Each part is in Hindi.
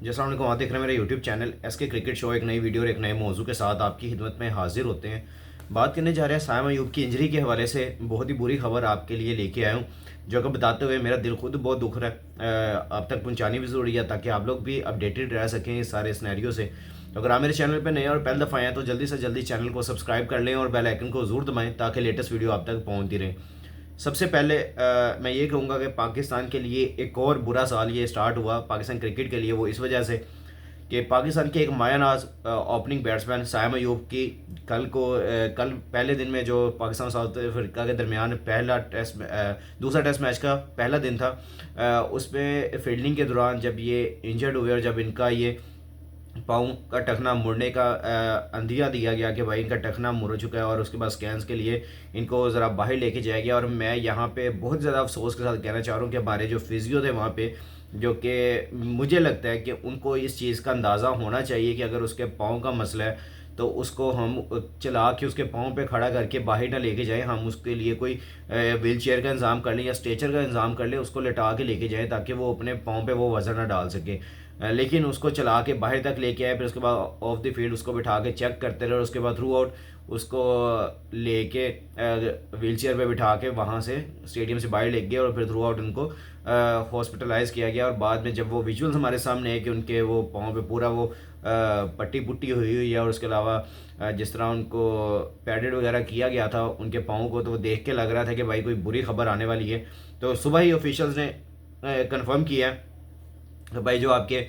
जैसा आपने वहाँ देख रहे हैं मेरा YouTube channel SK cricket show एक नई वीडियो और एक नए मौजू के साथ आपकी खिदमत में हाजिर होते हैं। बात करने जा रहे हैं साइम अयूब की इंजरी के हवाले से। बहुत ही बुरी खबर आपके लिए लेके आया हूँ, जो कि बताते हुए मेरा दिल खुद बहुत दुख रहा है। आप तक पहुँचानी भी ज़रूरी है ताकि आप लोग भी अपडेटेड रह सकें इस सारे स्नैरियो से। तो अगर आप मेरे चैनल पर नए और पहली दफ़ा आए तो जल्दी से जल्दी चैनल को सब्सक्राइब कर लें और बेल आइकन को ज़रूर दबाएँ ताकि लेटेस्ट वीडियो आप तक पहुँचती रहे। सबसे पहले मैं ये कहूँगा कि पाकिस्तान के लिए एक और बुरा साल ये स्टार्ट हुआ पाकिस्तान क्रिकेट के लिए, वो इस वजह से कि पाकिस्तान के एक मायानाज ओपनिंग बैट्समैन साइम अयूब की कल पहले दिन में जो पाकिस्तान साउथ अफ्रीका के दरमियान दूसरा टेस्ट मैच का पहला दिन था, उसमें फील्डिंग के दौरान जब ये इंजर्ड हुए और जब इनका ये पाँव का टखना मुड़ने का अंदिया दिया गया कि भाई इनका टखना मुड़ चुका है और उसके बाद स्कैन्स के लिए इनको ज़रा बाहर लेके जाया गया। और मैं यहाँ पे बहुत ज़्यादा अफसोस के साथ कहना चाह रहा हूँ कि हमारे जो फिजियो थे वहाँ पे, जो कि मुझे लगता है कि उनको इस चीज़ का अंदाज़ा होना चाहिए कि अगर उसके पाँव का मसला है तो उसको हम चला के उसके पाँव पे खड़ा करके बाहर ना लेके जाएं, हम उसके लिए कोई व्हील चेयर का इंतज़ाम कर लें या स्ट्रेचर का इंतज़ाम कर लें, उसको लेटा के लेके जाएं ताकि वो अपने पाँव पे वो वज़न ना डाल सके। लेकिन उसको चला के बाहर तक लेके आए, फिर उसके बाद ऑफ द फील्ड उसको बिठा के चेक करते रहे और उसके बाद थ्रू आउट उसको लेके व्हील चेयर पर बिठा के वहाँ से स्टेडियम से बाहर ले गए और फिर थ्रू आउट उनको हॉस्पिटलाइज़ किया गया। और बाद में जब वो विजुअल्स हमारे सामने है कि उनके वो पाँव पे पूरा वो पट्टी पुट्टी हुई हुई है और उसके अलावा जिस तरह उनको पैडेड वगैरह किया गया था उनके पाँव को, तो वो देख के लग रहा था कि भाई कोई बुरी खबर आने वाली है। तो सुबह ही ऑफिशियल्स ने कंफर्म किया है तो भाई जो आपके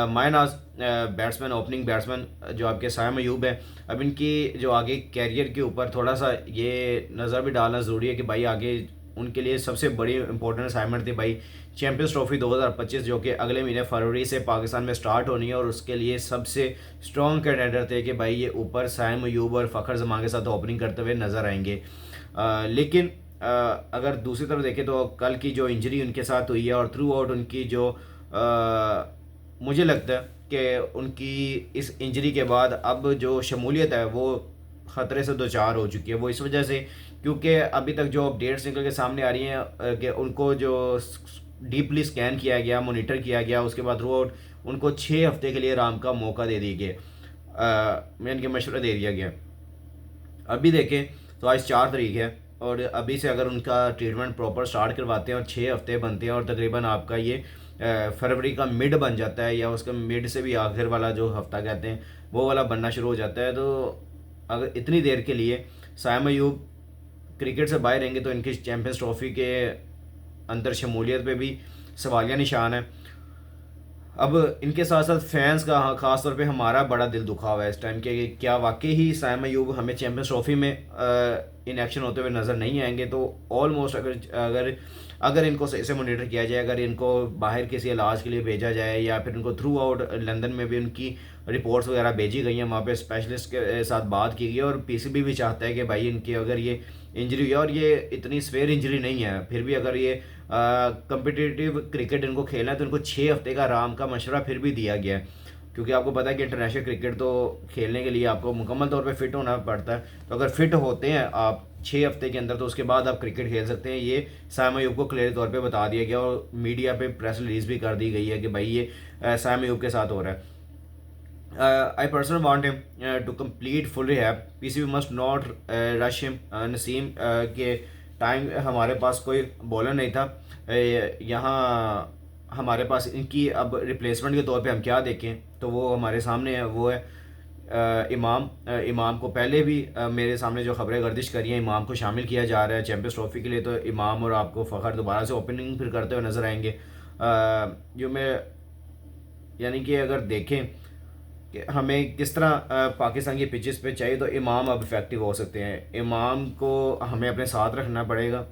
मायनाज बैट्समैन ओपनिंग बैट्समैन जो आपके साइम अयूब है, अब इनकी जो आगे कैरियर के ऊपर थोड़ा सा ये नज़र भी डालना ज़रूरी है कि भाई आगे उनके लिए सबसे बड़ी इंपॉर्टेंट असाइनमेंट थी भाई चैंपियंस ट्रॉफी 2025 जो कि अगले महीने फरवरी से पाकिस्तान में स्टार्ट होनी है। और उसके लिए सबसे स्ट्रॉन्ग कैंडिडेट थे कि भाई ये ऊपर साइम अयूब और फ़खर जमान के साथ ओपनिंग करते हुए नज़र आएंगे। लेकिन अगर दूसरी तरफ देखें तो कल की जो इंजरी उनके साथ हुई है और थ्रू आउट उनकी जो मुझे लगता है कि उनकी इस इंजरी के बाद अब जो शमूलियत है वो ख़तरे से दो चार हो चुकी है। वो इस वजह से क्योंकि अभी तक जो अपडेट्स निकल के सामने आ रही हैं कि उनको जो डीपली स्कैन किया गया, मोनीटर किया गया, उसके बाद थ्रू आउट उनको 6 हफ्ते के लिए आराम का मौका दे दिया गया, मैं इनके मशवरा दे दिया गया। अभी देखें तो आज 4 तारीख है और अभी से अगर उनका ट्रीटमेंट प्रॉपर स्टार्ट करवाते हैं और 6 हफ्ते बनते हैं और तकरीबन आपका ये फरवरी का मिड बन जाता है या उसका मिड से भी आखिर वाला जो हफ्ता कहते हैं वो वाला बनना शुरू हो जाता है, तो अगर इतनी देर के लिए साइम अयूब क्रिकेट से बाहर रहेंगे तो इनकी चैंपियंस ट्रॉफी के अंदर शमूलियत पे भी सवालिया निशान है। अब इनके साथ साथ फैंस का ख़ास तौर पे हमारा बड़ा दिल दुखा हुआ है इस टाइम के क्या वाकई ही साइम अयूब हमें चैंपियंस ट्रॉफी में इन एक्शन होते हुए नज़र नहीं आएंगे। तो ऑलमोस्ट अगर अगर अगर इनको सही से मोनिटर किया जाए, अगर इनको बाहर किसी इलाज के लिए भेजा जाए या फिर इनको थ्रू आउट लंदन में भी उनकी रिपोर्ट्स वगैरह भेजी गई हैं, वहाँ पे स्पेशलिस्ट के साथ बात की गई है और पीसीबी भी चाहता है कि भाई इनकी अगर ये इंजरी हुई है और ये इतनी स्वेयर इंजरी नहीं है फिर भी अगर ये कम्पिटिटिव क्रिकेट इनको खेलना है तो इनको 6 हफ्ते का आराम का मशवरा फिर भी दिया गया है। क्योंकि आपको पता है कि इंटरनेशनल क्रिकेट तो खेलने के लिए आपको मुकम्मल तौर पे फिट होना पड़ता है, तो अगर फिट होते हैं आप 6 हफ्ते के अंदर तो उसके बाद आप क्रिकेट खेल सकते हैं। ये साइम अयूब को क्लियर तौर पे बता दिया गया और मीडिया पे प्रेस रिलीज भी कर दी गई है कि भाई ये साइम अयूब के साथ हो रहा है। I personally want him to complete full rehab. PCB must not rush him. Naseem के टाइम हमारे पास कोई बॉलर नहीं था, यहाँ हमारे पास इनकी अब रिप्लेसमेंट के तौर पे हम क्या देखें तो वो हमारे सामने है, वो है इमाम को पहले भी मेरे सामने जो खबरें गर्दिश करी हैं इमाम को शामिल किया जा रहा है चैंपियंस ट्रॉफी के लिए। तो इमाम और आपको फ़खर दोबारा से ओपनिंग फिर करते हुए नज़र आएंगे। जो मैं यानी कि अगर देखें कि हमें किस तरह पाकिस्तान की पिचेस पे चाहिए तो इमाम अब इफेक्टिव हो सकते हैं। इमाम को हमें अपने साथ रखना पड़ेगा।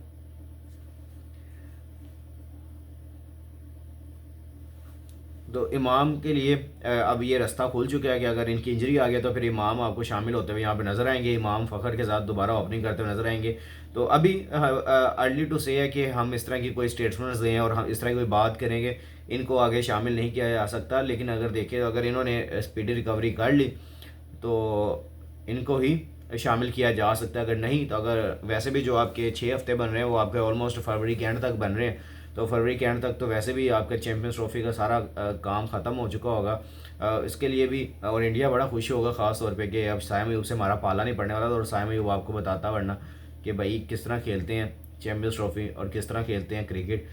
तो इमाम के लिए अब ये रास्ता खुल चुका है कि अगर इनकी इंजरी आ गया तो फिर इमाम आपको शामिल होते हुए यहाँ पे नज़र आएंगे, इमाम फ़खर के साथ दोबारा ओपनिंग करते हुए नज़र आएंगे। तो अभी अर्ली टू से है कि हम इस तरह की कोई स्टेटमेंट्स दें और हम इस तरह की कोई बात करेंगे, इनको आगे शामिल नहीं किया जा सकता। लेकिन अगर देखें तो अगर इन्होंने स्पीडी रिकवरी कर ली तो इनको ही शामिल किया जा सकता है, अगर नहीं तो अगर वैसे भी जो आपके 6 हफ्ते बन रहे हैं वो आपके ऑलमोस्ट फरवरी के एंड तक बन रहे हैं तो फरवरी के एंड तक तो वैसे भी आपका चैम्पियंस ट्रॉफी का सारा काम ख़त्म हो चुका होगा। इसके लिए भी और इंडिया बड़ा खुश होगा ख़ास तौर पे कि अब साइम अयूब से हमारा पाला नहीं पड़ने वाला। और साइम अयूब आपको बताता वरना कि भाई किस तरह खेलते हैं चैम्पियंस ट्रॉफी और किस तरह खेलते हैं क्रिकेट।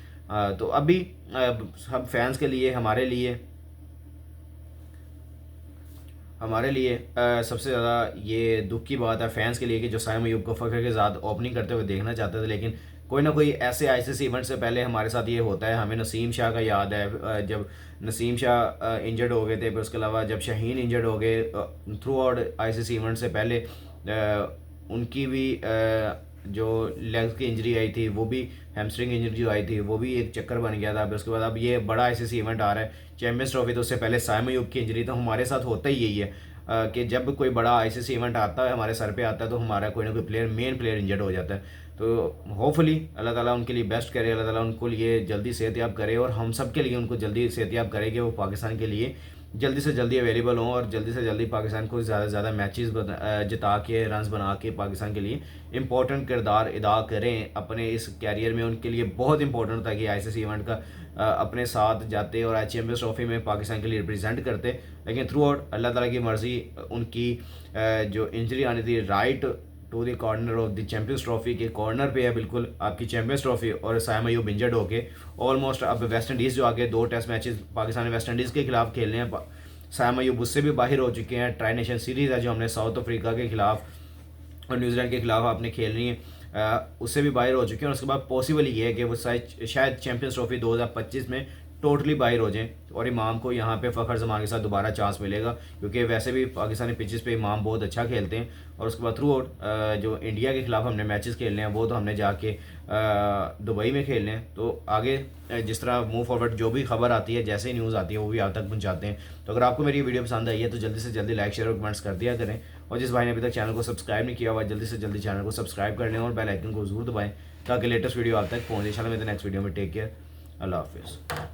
तो अभी सब फैंस के लिए हमारे लिए सबसे ज़्यादा ये दुख की बात है फैंस के लिए कि जो साइम अयूब को फ़ख्र के साथ ओपनिंग करते हुए देखना चाहते थे, लेकिन कोई ना कोई ऐसे आईसीसी इवेंट से पहले हमारे साथ ये होता है। हमें नसीम शाह का याद है, जब नसीम शाह इंजर्ड हो गए थे, फिर उसके अलावा जब शाहीन इंजर्ड हो गए थ्रू आउट आईसीसी इवेंट से पहले उनकी भी जो लेग्स की इंजरी आई थी, वो भी हैमस्ट्रिंग इंजरी जो आई थी, वो भी एक चक्कर बन गया था। फिर उसके बाद अब ये बड़ा आईसीसी इवेंट आ रहा है चैम्पियंस ट्रॉफी, तो उससे पहले साइम अयूब की इंजरी। तो हमारे साथ होता ही यही है कि जब कोई बड़ा आईसीसी इवेंट आता है हमारे सर पे आता है तो हमारा कोई ना कोई प्लेयर मेन प्लेयर इंजर्ड हो जाता है। तो होपफुली अल्लाह ताला उनके लिए बेस्ट करे, अल्लाह ताला उनको लिए जल्दी सेहतयाब करे और हम सब के लिए उनको जल्दी सेहतयाब करे कि वो पाकिस्तान के लिए जल्दी से जल्दी अवेलेबल हों और जल्दी से जल्दी पाकिस्तान को ज़्यादा से ज़्यादा मैचेस जिता के रन्स बना के पाकिस्तान के लिए इंपॉर्टेंट किरदार अदा करें अपने इस कैरियर में। उनके लिए बहुत इंपॉर्टेंट था कि आईसीसी इवेंट का अपने साथ जाते और चैम्पियंस ट्रॉफी में पाकिस्तान के लिए रिप्रेजेंट करते। लेकिन थ्रू आउट अल्लाह ताला की मर्ज़ी उनकी जो इंजरी आनी थी right to the corner of the Champions Trophy के कॉर्नर पे है बिल्कुल आपकी चैम्पियंस ट्रॉफी, और साइम अयूब इंजर्ड होके ऑलमोस्ट अब वेस्ट इंडीज़ जो आगे 2 टेस्ट मैचेस पाकिस्तान ने वेस्ट इंडीज़ के खिलाफ खेलने हैं। साइम अयूब उससे भी बाहर हो चुके हैं। ट्राई नेशन सीरीज़ है जो हमने साउथ अफ्रीका के खिलाफ और न्यूजीलैंड के खिलाफ आपने खेलनी है, उससे भी बाहर हो चुके हैं। और उसके बाद पॉसिबल ये है कि वो शायद चैम्पियंस ट्रॉफी 2025 में टोटली बाहर हो जाएं और इमाम को यहाँ पे फ़खर जमान के साथ दोबारा चांस मिलेगा, क्योंकि वैसे भी पाकिस्तानी पिचेस पे इमाम बहुत अच्छा खेलते हैं। और उसके बाद थ्रू आउट जो इंडिया के खिलाफ हमने मैचेस खेलने हैं वो तो हमने जाके दुबई में खेलने हैं। तो आगे जिस तरह मूव फॉरवर्ड जो भी खबर आती है, जैसे ही न्यूज़ आती है वो भी आप तक पहुँचाते हैं। तो अगर आपको मेरी वीडियो पसंद आई है तो जल्दी से जल्दी लाइक शेयर और कमेंट्स कर दिया करें। और जिस भाई ने अभी तक चैनल को सब्सक्राइब नहीं किया हुआ जल्दी से जल्दी चैनल को सब्सक्राइब कर लें और बेल आइकन को जरूर दबाएं ताकि लेटेस्ट वीडियो आप तक पहुँचे। इंशाल्लाह मेरे नेक्स्ट वीडियो में टेक केयर, अल्लाह हाफिज़।